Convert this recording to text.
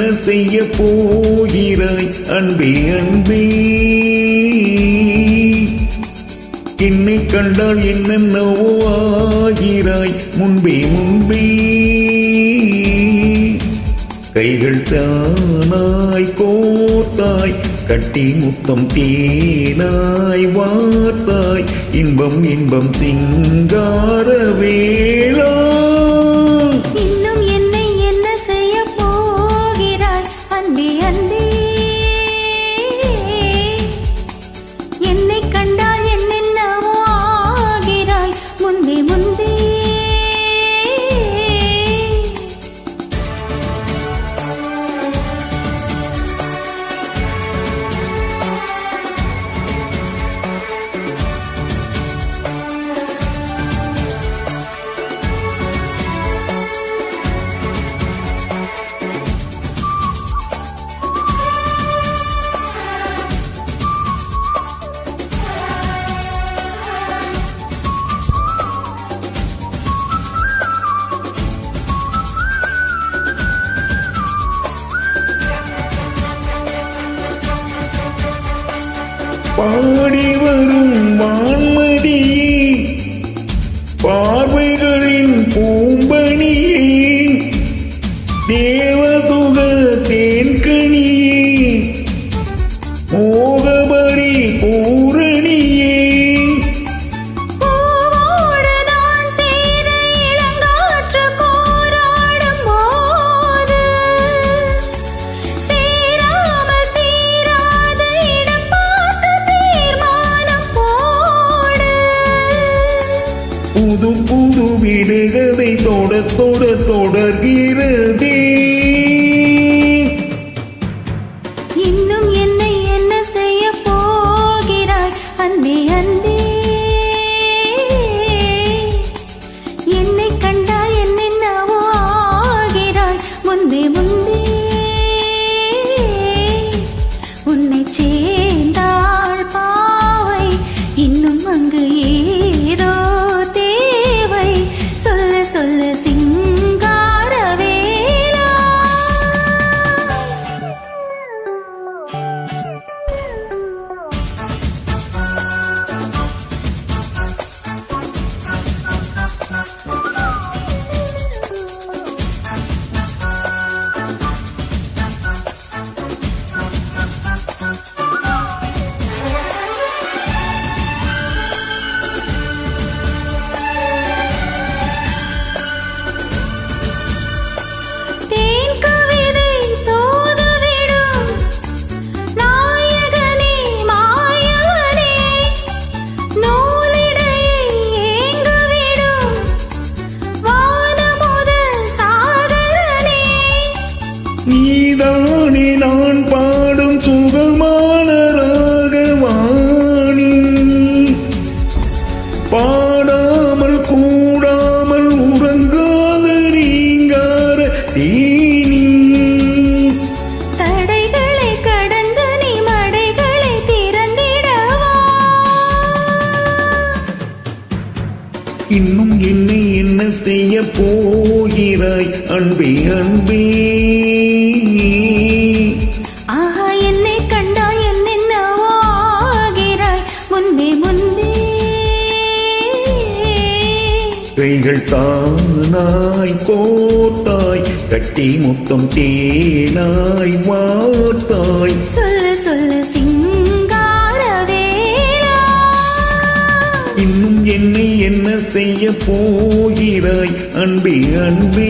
என்ன செய்ய போகிறாய் அன்பே அன்பே என்னை கண்டால் என்னென்னவோ ஆகிறாய் முன்பே முன்பே கைகள் தானாய் கோத்தாய் கட்டி முத்தம் தேனாய் வார்த்தாய் இன்பம் இன்பம் சிங்கார வேளா இன்னும் என்னை என்ன செய்ய போகிறாய் அன்பே அன்பே என்னை கண்டால் என்னென்னவோ ஆகிறாய் முன்பே முன்பே பாடி வரும் வான்மதியே பார்வைகளின் பூம்பணியே தேவசுக தேன்கணியே மோகபரி பூரணியே பூவோடு நான் சேர இளங்காற்று போராடும் போது சேராமல் தீராத இடம் பார்த்து தீர்மானம் போடு புது புது விடுகதை தொட தொட தொடர்கிறதே இன்னும் என்னை என்ன செய்ய போகிறாய் அன்பே அன்பே என்னை கண்டால் என்னென்னவோ ஆகிறாய் முன்பே முன்பே உன்னை சேர்ந்தாள் பாவை இன்னும் அங்கு ஏதோ தேவை சொல்ல சொல்ல சிங்கார வேளா தேன் கவிதை தூதுவிடும் நாயகனே மாயவனே நூலிடையை ஏங்கவிடும் வானமுதல் சாகரனே நீதானே நான் பாடும் சுகமான ராகவாணி பாடாமல் கூடாமல் உறங்காத ரீங்கார தீனி தடைகளை கடந்து நீ மடைகளை திறந்திடவா இன்னும் என்னை என்ன செய்ய போகிறாய் அன்பே அன்பே ஆஹா என்னை கண்டால் என்னென்னவோ ஆகிறாய் முன்பே முன்பே கைகள் தானாய் கோத்தாய் கட்டி முத்தம் தேனாய் வார்த்தாய் சொல்ல சொல்ல சிங்கார வேளா இன்னும் என்னை என்ன செய்ய போகிறாய் அன்பே அன்பே